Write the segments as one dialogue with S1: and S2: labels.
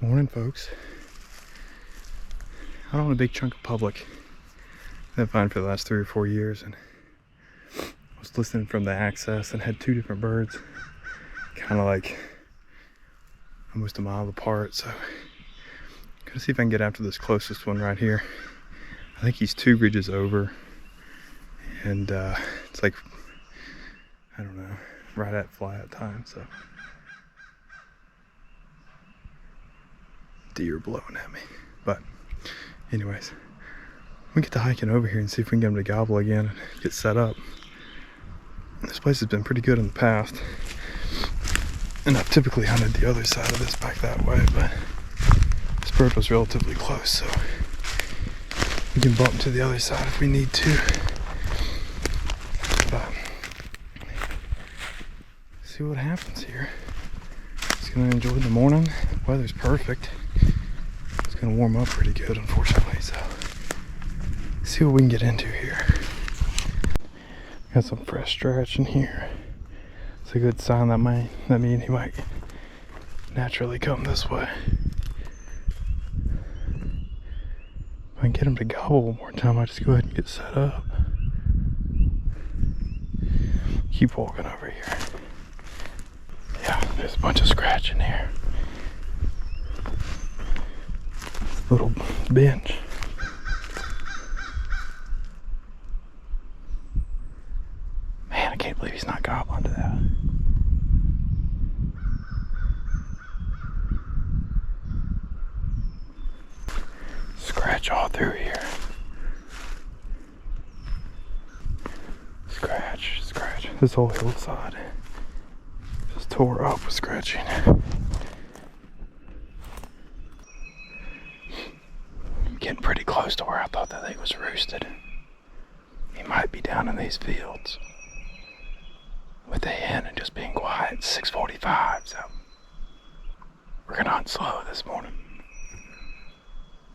S1: Morning, folks. I own a big chunk of public that I've found for the last 3 or 4 years, and I was listening from the access and had 2 different birds kind of like almost a mile apart, so I'm gonna see if I can get after this closest one right here. I think he's 2 ridges over, and it's like, I don't know, right at flat time, so deer blowing at me. But anyways, we get to hiking over here and see if we can get him to gobble again and get set up. This place has been pretty good in the past, and I've typically hunted the other side of this back that way, but this bird was relatively close, so we can bump to the other side if we need to. But see what happens here. Just gonna enjoy the morning. The weather's perfect. It's gonna warm up pretty good, unfortunately, so see what we can get into here. Got some fresh stretch in here. It's a good sign that means he might naturally come this way. If I can get him to gobble one more time, I just go ahead and get set up. Keep walking over here. Yeah, there's a bunch of scratch in here. Little bench. Man, I can't believe he's not gobbling to that. Scratch all through here. Scratch, scratch. This whole hillside just tore up with scratching. Getting pretty close to where I thought that thing was roosted. He might be down in these fields with the hen and just being quiet. It's 6:45, so we're gonna hunt slow this morning.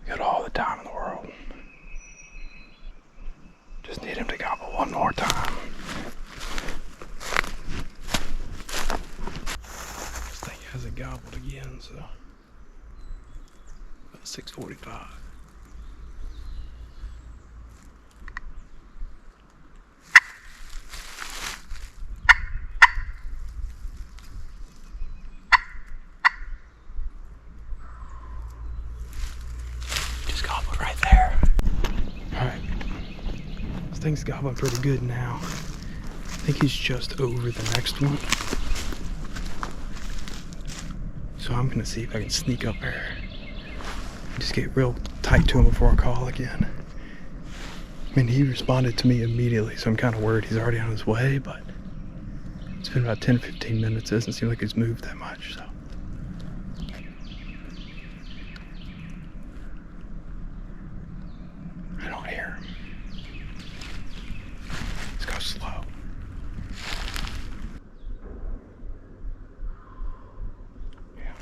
S1: We got all the time in the world. Just need him to gobble one more time. This thing hasn't gobbled again, so about 6:45. Thing's gobbling pretty good now. I think he's just over the next one. So I'm gonna see if I can sneak up there. Just get real tight to him before I call again. I mean, he responded to me immediately, so I'm kind of worried he's already on his way, but it's been about 10 or 15 minutes. It doesn't seem like he's moved that much, so. I don't hear him. Slow. Yeah.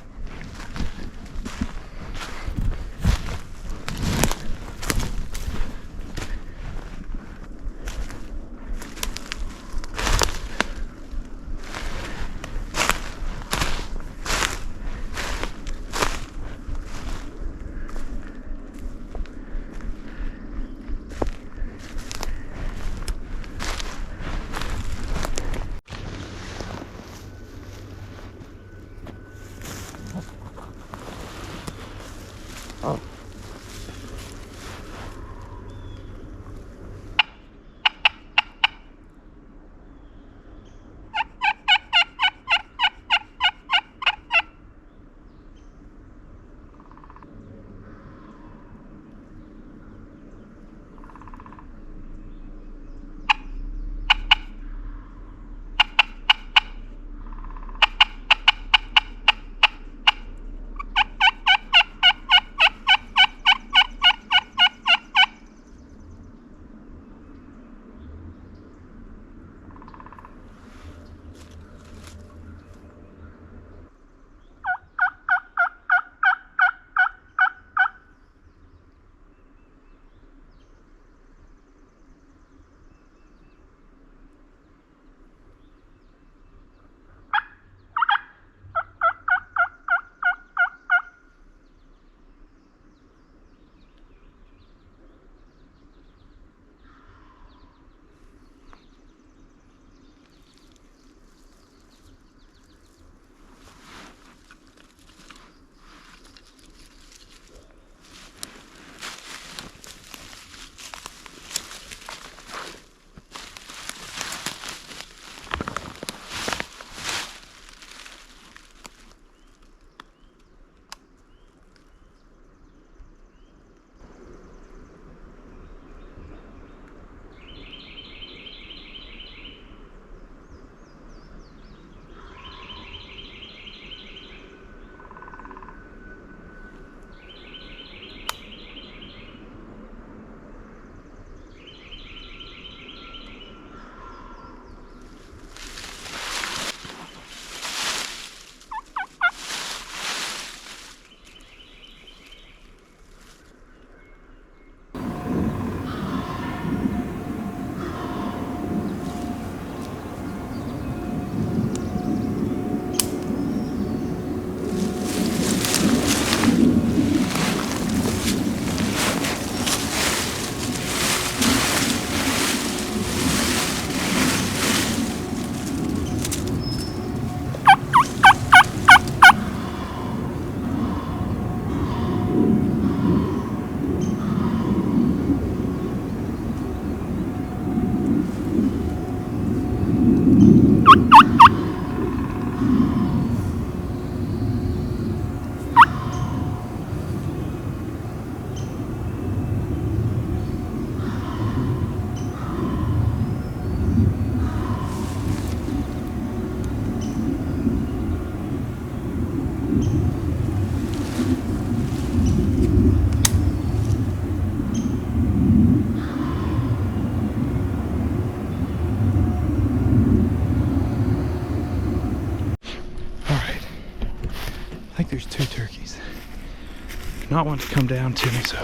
S1: not wanting to come down to me, so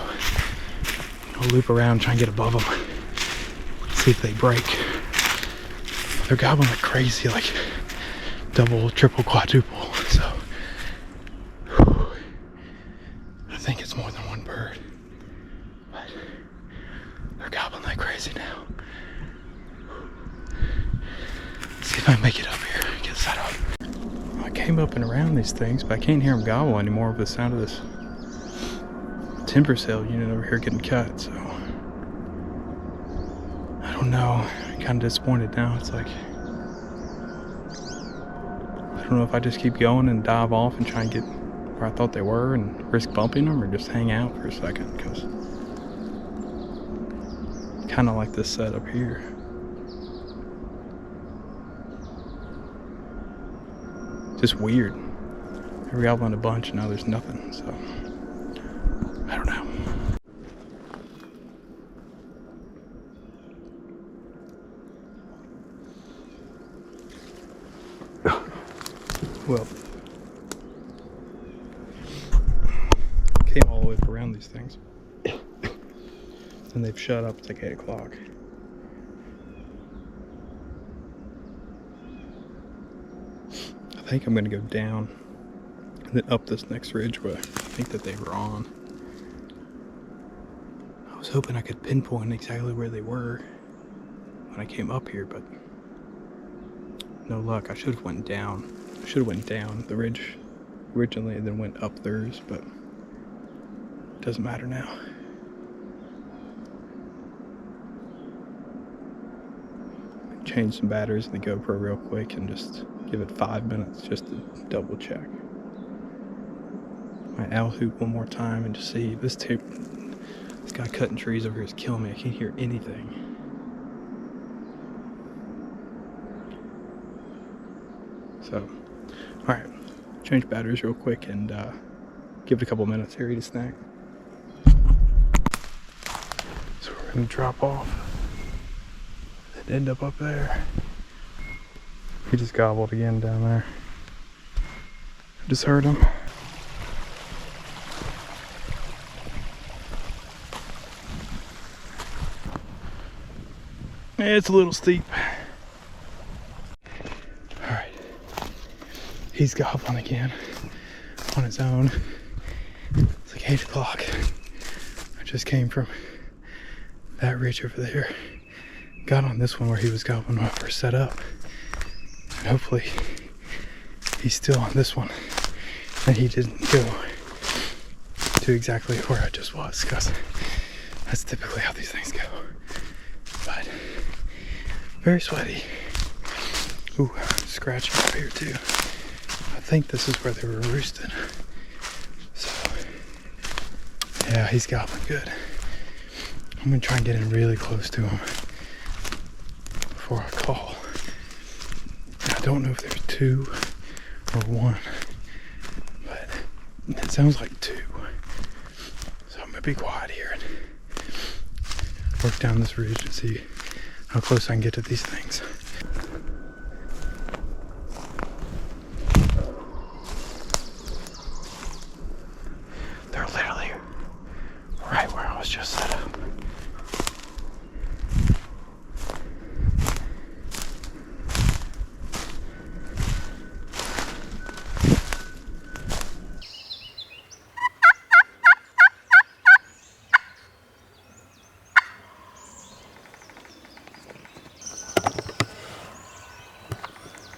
S1: I'll loop around, try and get above them, see if they break. They're gobbling like crazy, like double, triple, quadruple, so I think it's more than one bird, but they're gobbling like crazy now. See if I can make it up here, get set up. I came up and around these things, but I can't hear them gobble anymore with the sound of this timber sale unit over here getting cut, so I don't know. I'm kind of disappointed now. It's like, I don't know if I just keep going and dive off and try and get where I thought they were and risk bumping them, or just hang out for a second, because kind of like this setup here. Just weird. They were gobbling a bunch and now there's nothing, so I don't know. Well, came all the way up around these things and they've shut up. It's like 8 o'clock. I think I'm going to go down and then up this next ridge where I think that they were on. I was hoping I could pinpoint exactly where they were when I came up here, but no luck. I should have went down. I should have went down the ridge originally and then went up theirs, but it doesn't matter now. Change some batteries in the GoPro real quick and just give it 5 minutes just to double check. My owl hoot one more time and just see if this guy cutting trees over here is killing me. I can't hear anything. So, alright, change batteries real quick and give it a couple minutes here, eat a snack. So we're gonna drop off and end up there. He just gobbled again down there. I just heard him. It's a little steep. Alright. He's gobbling again on his own. It's like 8 o'clock. I just came from that ridge over there. Got on this one where he was gobbling when I first set up. And hopefully he's still on this one and he didn't go to exactly where I just was, because that's typically how these things go. But very sweaty. Ooh, scratching up here too. I think this is where they were roosted. So yeah, he's gobbling good. I'm gonna try and get in really close to him before I call. I don't know if there's 2 or 1, but it sounds like 2. So I'm gonna be quiet here and work down this ridge and see how close I can get to these things. They're literally right where I was just set up.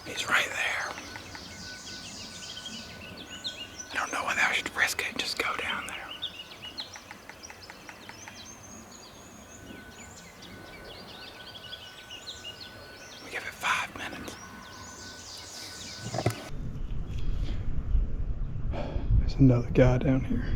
S1: He's right there. I don't know whether I should risk it and just go down there. We give it 5 minutes. There's another guy down here.